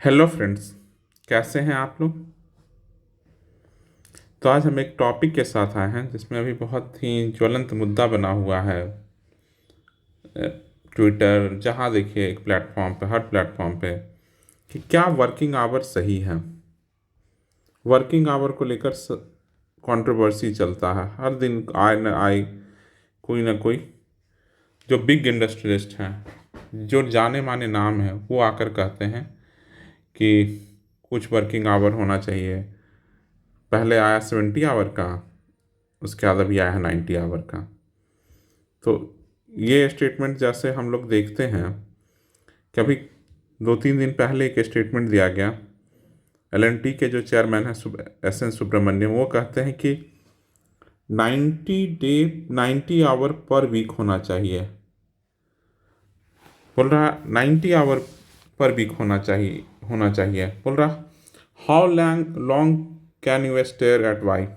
Hello friends, कैसे हैं आप लोग। तो आज हम एक टॉपिक के साथ आए हैं जिसमें अभी बहुत ही ज्वलंत मुद्दा बना हुआ है। ट्विटर, जहाँ देखिए एक प्लेटफॉर्म पे, हर प्लेटफॉर्म पे, कि क्या वर्किंग आवर सही है। वर्किंग आवर को लेकर कंट्रोवर्सी चलता है हर दिन, आए न आए कोई ना कोई जो बिग इंडस्ट्रियलिस्ट हैं, जो जाने माने नाम हैं, वो आकर कहते हैं कि कुछ वर्किंग आवर होना चाहिए। पहले आया 70 आवर का, उसके बाद अभी आया है 90 आवर का। तो ये स्टेटमेंट जैसे हम लोग देखते हैं कि अभी 2-3 दिन पहले एक स्टेटमेंट दिया गया। एल&टी के जो चेयरमैन हैं एस एन सुब्रमण्यम, वो कहते हैं कि 90 आवर पर वीक होना चाहिए। बोल रहा 90 आवर पर वीक होना चाहिए। बोल रहा how long can you stare at wife,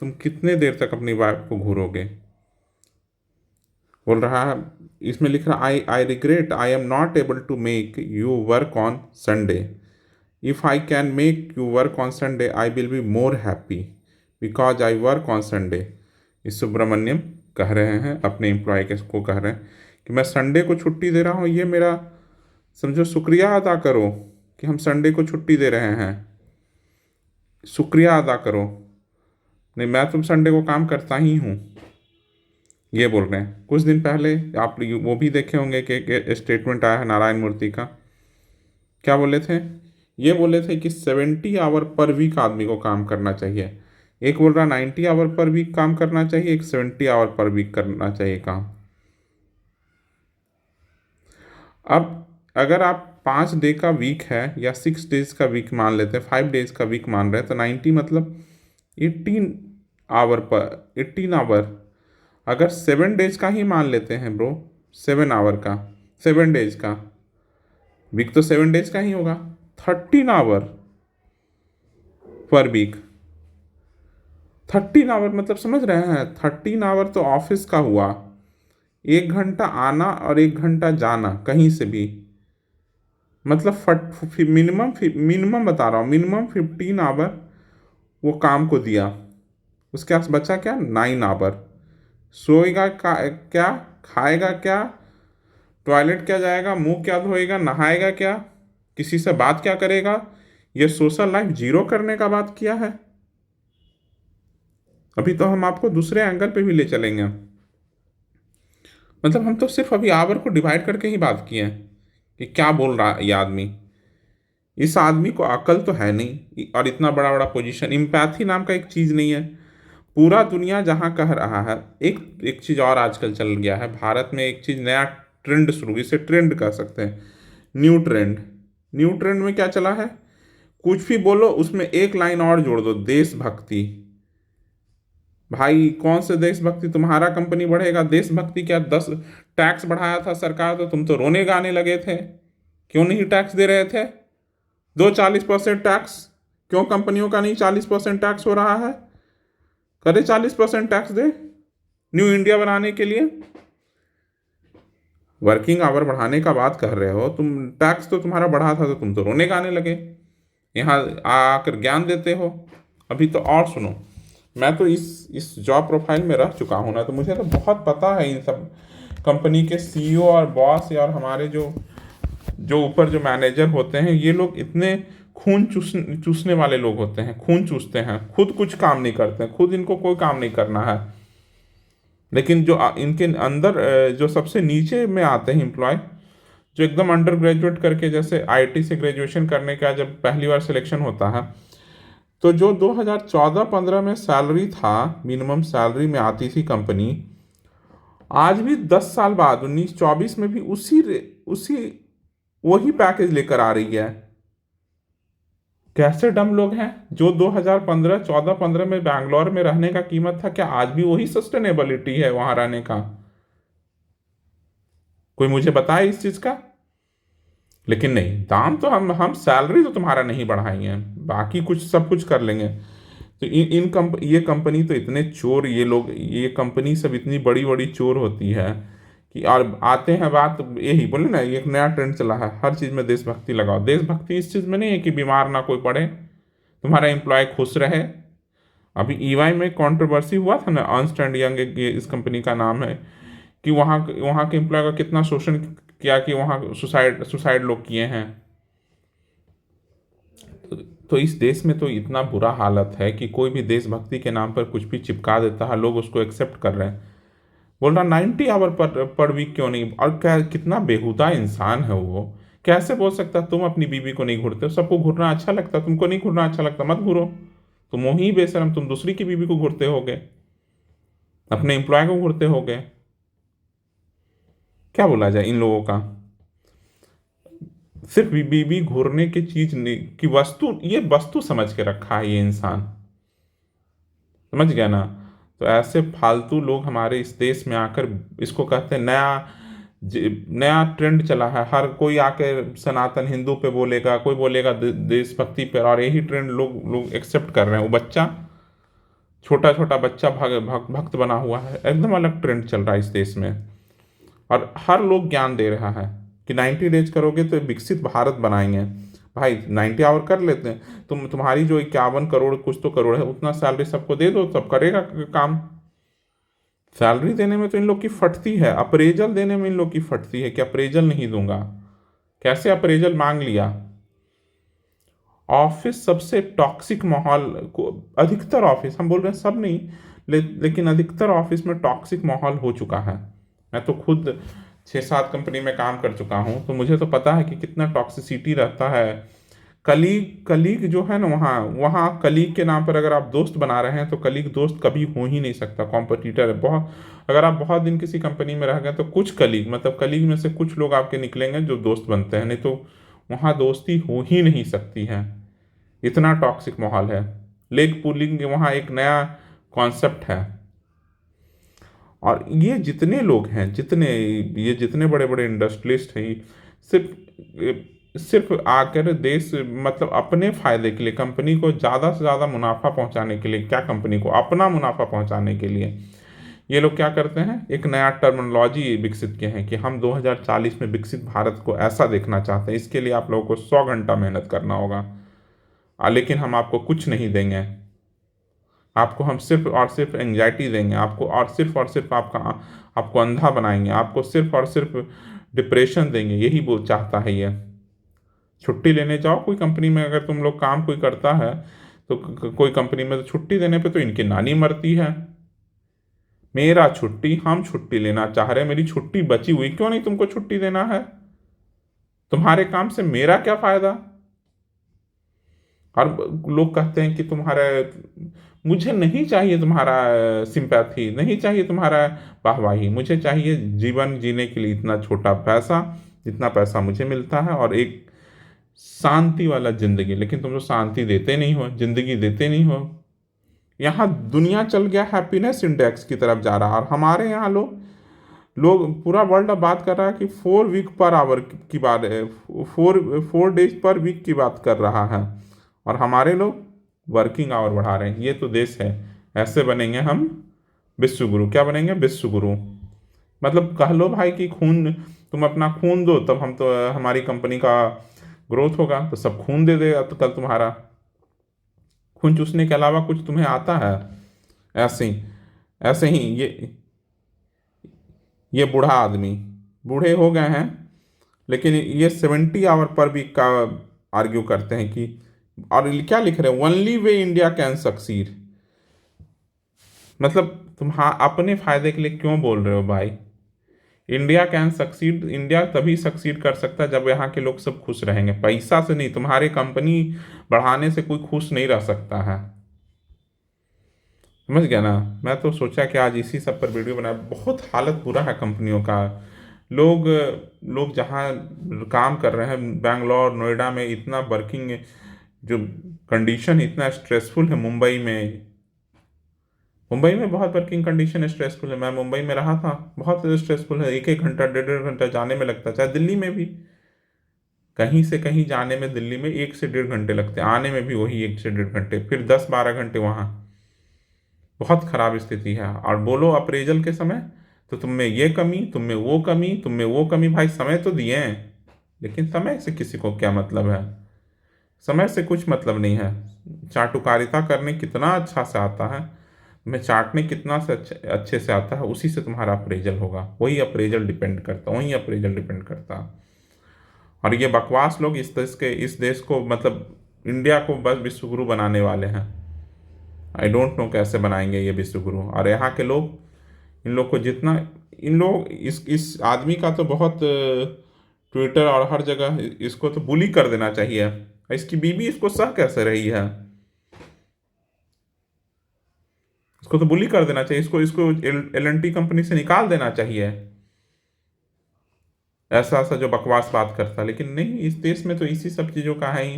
तुम कितने देर तक अपनी वाइफ को घूरोगे। बोल रहा है, इसमें लिख रहा I regret I am not able to make you work on Sunday. If I can make you work on Sunday I will be more happy because I work on Sunday. इस सुब्रमण्यम कह रहे हैं, अपने एम्प्लॉय के को कह रहे हैं कि मैं संडे को छुट्टी दे रहा हूँ, ये मेरा समझो शुक्रिया अदा करो कि हम संडे को छुट्टी दे रहे हैं। शुक्रिया अदा करो, नहीं मैं तुम संडे को काम करता ही हूँ, ये बोल रहे हैं। कुछ दिन पहले आप वो भी देखे होंगे कि एक स्टेटमेंट आया है नारायण मूर्ति का। क्या बोले थे, ये बोले थे कि 70 आवर पर वीक आदमी को काम करना चाहिए। एक बोल रहा 90 आवर पर वीक काम करना चाहिए, एक 70 आवर पर वीक करना चाहिए काम। अब अगर आप 5 डे का वीक है या 6 डेज का वीक मान लेते हैं, 5 डेज का वीक मान रहे हैं, तो 90 मतलब 18 आवर। अगर 7 डेज का ही मान लेते हैं ब्रो, 7 आवर का, 7 डेज का वीक तो 7 डेज का ही होगा। 13 आवर पर वीक, 13 आवर मतलब समझ रहे हैं, 13 आवर तो ऑफिस का हुआ। 1 घंटा आना और 1 घंटा जाना कहीं से भी, मतलब मिनिमम बता रहा हूँ, मिनिमम 15 आवर वो काम को दिया। उसके पास बचा क्या, 9 आवर। सोएगा क्या, खाएगा क्या, टॉयलेट क्या जाएगा, मुंह क्या धोएगा, नहाएगा क्या, किसी से बात क्या करेगा, ये सोशल लाइफ जीरो करने का बात किया है। अभी तो हम आपको दूसरे एंगल पे भी ले चलेंगे। मतलब हम तो सिर्फ अभी आवर को डिवाइड करके ही बात किए हैं कि क्या बोल रहा है ये आदमी। इस आदमी को अकल तो है नहीं, और इतना बड़ा बड़ा पोजीशन, इम्पैथी नाम का एक चीज़ नहीं है। पूरा दुनिया जहाँ कह रहा है, एक एक चीज़ और आजकल चल गया है भारत में, एक चीज़ नया ट्रेंड शुरू, इसे ट्रेंड कह सकते हैं, न्यू ट्रेंड। न्यू ट्रेंड में क्या चला है, कुछ भी बोलो उसमें एक लाइन और जोड़ दो, देशभक्ति। भाई कौन से देशभक्ति, तुम्हारा कंपनी बढ़ेगा, देशभक्ति क्या। 10 टैक्स बढ़ाया था सरकार तो तुम तो रोने गाने लगे थे, क्यों नहीं टैक्स दे रहे थे। दो 40% टैक्स, क्यों कंपनियों का नहीं 40% टैक्स हो रहा है। करे 40% टैक्स दे न्यू इंडिया बनाने के लिए। वर्किंग आवर बढ़ाने का बात कर रहे हो तुम, टैक्स तो तुम्हारा बढ़ा था तो तुम तो रोने गाने लगे, यहाँ आकर ज्ञान देते हो। अभी तो और सुनो, मैं तो इस जॉब प्रोफाइल में रह चुका हूँ ना, तो मुझे तो बहुत पता है इन सब कंपनी के सीईओ और बॉस और हमारे जो जो ऊपर जो मैनेजर होते हैं, ये लोग इतने खून चूसने वाले लोग होते हैं, खून चूसते हैं, खुद कुछ काम नहीं करते हैं, खुद इनको कोई काम नहीं करना है। लेकिन जो इनके अंदर जो सबसे नीचे में आते हैं एम्प्लॉय, जो एकदम अंडर ग्रेजुएट करके, जैसे आईटी से ग्रेजुएशन करने का जब पहली बार सिलेक्शन होता है, तो जो 2014-15 में सैलरी था, मिनिमम सैलरी में आती थी कंपनी, आज भी 10 साल बाद 19-24 में भी उसी वही पैकेज लेकर आ रही है। कैसे डम लोग हैं। जो 2014-15 में बैंगलोर में रहने का कीमत था, क्या आज भी वही सस्टेनेबिलिटी है वहां रहने का। कोई मुझे बताए इस चीज का। लेकिन नहीं, दाम तो हम सैलरी तो तुम्हारा नहीं बढ़ाएंगे, बाकी कुछ सब कुछ कर लेंगे। तो ये कंपनी तो इतने चोर, ये लोग, ये कंपनी सब इतनी बड़ी बड़ी चोर होती है कि और आते हैं बात यही बोले ना, एक नया ट्रेंड चला है, हर चीज़ में देशभक्ति लगाओ। देशभक्ति इस चीज़ में नहीं है कि बीमार ना कोई पड़े, तुम्हारा एम्प्लॉय खुश रहे। अभी ईवाई में कंट्रोवर्सी हुआ था ना, अर्न्स्ट एंड यंग इस कंपनी का नाम है, कि वहाँ वहाँ के एम्प्लॉय का कितना शोषण किया, कि वहाँ सुसाइड सुसाइड लोग किए हैं। तो इस देश में तो इतना बुरा हालत है कि कोई भी देशभक्ति के नाम पर कुछ भी चिपका देता है, लोग उसको एक्सेप्ट कर रहे हैं। बोल रहा 90 आवर पर वीक क्यों नहीं, और क्या कितना बेहुदा इंसान है वो। कैसे बोल सकता तुम अपनी बीवी को नहीं घूरते हो, सबको घूरना अच्छा लगता, तुमको नहीं घूरना अच्छा लगता मत घूरो। तुम ही बेशरम, तुम दूसरी की बीवी को घूरते होगे, अपने एम्प्लॉय को घूरते होगे। क्या बोला जाए इन लोगों का। सिर्फ बीवी घूरने की चीज नहीं की वस्तु, ये वस्तु समझ के रखा है ये इंसान, समझ गया ना। तो ऐसे फालतू लोग हमारे इस देश में आकर, इसको कहते हैं नया ट्रेंड चला है, हर कोई आकर सनातन हिंदू पे बोलेगा, कोई बोलेगा देशभक्ति पे, और यही ट्रेंड लोग लोग एक्सेप्ट कर रहे हैं। वो बच्चा, छोटा छोटा बच्चा भक्त बना हुआ है, एकदम अलग ट्रेंड चल रहा है इस देश में। और हर लोग ज्ञान दे रहा है कि 90 डेज करोगे तो विकसित भारत बनाएंगे। भाई 90 आवर कर लेते हैं, तुम्हारी जो 51 करोड़ कुछ तो करोड़ है, उतना सैलरी सबको दे दो, तब करेगा काम। सैलरी देने में तो इन लोग की फटती है, अप्रेजल देने में इन लोग की फटती है कि अप्रेजल नहीं दूंगा। कैसे अप्रेजल मांग लिया। ऑफिस सबसे टॉक्सिक माहौल को, अधिकतर ऑफिस, हम बोल रहे हैं सब नहीं, लेकिन अधिकतर ऑफिस में टॉक्सिक माहौल हो चुका है। मैं तो खुद 6-7 कंपनी में काम कर चुका हूँ, तो मुझे तो पता है कि कितना टॉक्सिसिटी रहता है। कलीग कलीग जो है ना, वहाँ वहाँ कलीग के नाम पर अगर आप दोस्त बना रहे हैं तो कलीग दोस्त कभी हो ही नहीं सकता, कॉम्पिटिटर है बहुत। अगर आप बहुत दिन किसी कंपनी में रह गए तो कुछ कलीग, मतलब कलीग में से कुछ लोग आपके निकलेंगे जो दोस्त बनते हैं, नहीं तो वहाँ दोस्ती हो ही नहीं सकती है। इतना टॉक्सिक माहौल है। लेग पुलिंग वहाँ एक नया कॉन्सेप्ट है। और ये जितने लोग हैं, ये जितने बड़े बड़े इंडस्ट्रियलिस्ट हैं, सिर्फ सिर्फ आकर देश, मतलब अपने फायदे के लिए, कंपनी को ज़्यादा से ज़्यादा मुनाफा पहुंचाने के लिए, क्या कंपनी को अपना मुनाफा पहुंचाने के लिए ये लोग क्या करते हैं, एक नया टर्मिनोलॉजी विकसित किए हैं कि हम 2040 में विकसित भारत को ऐसा देखना चाहते हैं। इसके लिए आप लोगों को 100 घंटा मेहनत करना होगा, लेकिन हम आपको कुछ नहीं देंगे। आपको हम सिर्फ और सिर्फ एंजाइटी देंगे, आपको और सिर्फ आपको अंधा बनाएंगे, आपको सिर्फ और सिर्फ डिप्रेशन देंगे। यही वो चाहता है ये। छुट्टी लेने जाओ कोई कंपनी में, अगर तुम लोग काम कोई करता है तो कोई कंपनी में, तो छुट्टी देने पे तो इनकी नानी मरती है। मेरा छुट्टी, हम छुट्टी लेना चाह रहे हैं, मेरी छुट्टी बची हुई, क्यों नहीं तुमको छुट्टी देना है। तुम्हारे काम से मेरा क्या फायदा। और लोग कहते हैं कि तुम्हारा, मुझे नहीं चाहिए तुम्हारा सिंपैथी, नहीं चाहिए तुम्हारा वाहवाही, मुझे चाहिए जीवन जीने के लिए इतना छोटा पैसा, जितना पैसा मुझे मिलता है, और एक शांति वाला जिंदगी। लेकिन तुम लोग शांति देते नहीं हो, जिंदगी देते नहीं हो। यहाँ दुनिया चल गया हैप्पीनेस इंडेक्स की तरफ जा रहा है, और हमारे यहाँ लोग लोग पूरा वर्ल्ड अब बात कर रहा है कि 4 वीक पर आवर की बात है, 4 डेज पर वीक की बात कर रहा है, और हमारे लोग वर्किंग आवर बढ़ा रहे हैं। ये तो देश है। ऐसे बनेंगे हम विश्व गुरु। क्या बनेंगे, विश्व गुरु। मतलब कह लो भाई कि खून, तुम अपना खून दो तब हम तो, हमारी कंपनी का ग्रोथ होगा। तो सब खून दे देगा तो कल तुम्हारा खून चूसने के अलावा कुछ तुम्हें आता है। ऐसे ही ये बूढ़ा आदमी, बूढ़े हो गए हैं, लेकिन ये 70 आवर पर वीक का आर्ग्यू करते हैं कि, और क्या लिख रहे हैं, only way India can succeed. मतलब तुम अपने फायदे के लिए क्यों बोल रहे हो भाई। इंडिया कैन सक्सीड, इंडिया तभी सक्सीड कर सकता है जब यहाँ के लोग सब खुश रहेंगे, पैसा से नहीं। तुम्हारे कंपनी बढ़ाने से कोई खुश नहीं रह सकता है, समझ गया ना। मैं तो सोचा कि आज इसी सब पर वीडियो बनाया। बहुत हालत बुरा है कंपनियों का। लोग लोग जहाँ काम कर रहे हैं, बैंगलोर नोएडा में, इतना वर्किंग जो कंडीशन इतना स्ट्रेसफुल है। मुंबई में बहुत वर्किंग कंडीशन स्ट्रेसफुल है। मैं मुंबई में रहा था, बहुत स्ट्रेसफुल है। 1-1 घंटा, 1.5-1.5 घंटा जाने में लगता है। चाहे दिल्ली में भी, कहीं से कहीं जाने में दिल्ली में 1 से 1.5 घंटे लगते हैं, आने में भी वही 1 से 1.5 घंटे, फिर 10-12 घंटे वहाँ। बहुत खराब स्थिति है। और बोलो अप्रेजल के समय तो तुम में ये कमी, तुम में वो कमी, तुम में वो कमी। भाई समय तो दिए हैं, लेकिन समय से किसी को क्या मतलब है? समय से कुछ मतलब नहीं है। चाटुकारिता करने कितना अच्छा से आता है, तुम्हें चाटने कितना से अच्छे से आता है, उसी से तुम्हारा अप्रेजल होगा। वही अप्रेजल डिपेंड करता, वही अप्रेजल डिपेंड करता। और ये बकवास लोग इस देश को मतलब इंडिया को बस विश्वगुरु बनाने वाले हैं। आई डोंट नो कैसे बनाएंगे ये विश्वगुरु। और यहाँ के लोग, इन लोग को जितना, इन लोग इस आदमी का तो बहुत ट्विटर और हर जगह इसको तो बुली कर देना चाहिए। इसकी बीवी इसको सह कैसे रही है? इसको तो बुली कर देना चाहिए, इसको इसको L&T कंपनी से निकाल देना चाहिए। ऐसा ऐसा जो बकवास बात करता है। लेकिन नहीं, इस देश में तो इसी सब चीज़ों का है ही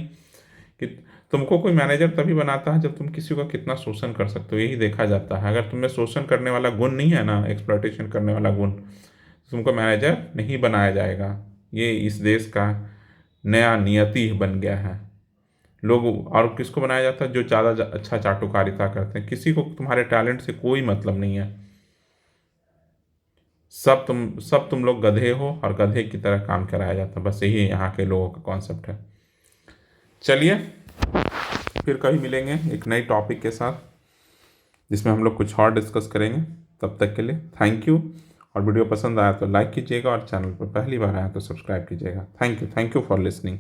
कि तुमको कोई मैनेजर तभी बनाता है जब तुम किसी का कितना शोषण कर सकते हो, यही देखा जाता है। अगर तुम्हें शोषण करने वाला गुण नहीं है ना, एक्सप्लॉयटेशन करने वाला गुण, तो तुमको मैनेजर नहीं बनाया जाएगा। ये इस देश का नया नियति बन गया है। लोग, और किसको बनाया जाता है? जो ज़्यादा अच्छा चाटुकारिता करते हैं। किसी को तुम्हारे टैलेंट से कोई मतलब नहीं है। सब तुम लोग गधे हो और गधे की तरह काम कराया जाता है। बस यही यहाँ के लोगों का कॉन्सेप्ट है। चलिए, फिर कभी मिलेंगे एक नई टॉपिक के साथ, जिसमें हम लोग कुछ और डिस्कस करेंगे। तब तक के लिए थैंक यू। और वीडियो पसंद आया तो लाइक कीजिएगा, और चैनल पर पहली बार आया तो सब्सक्राइब कीजिएगा। Thank you for listening.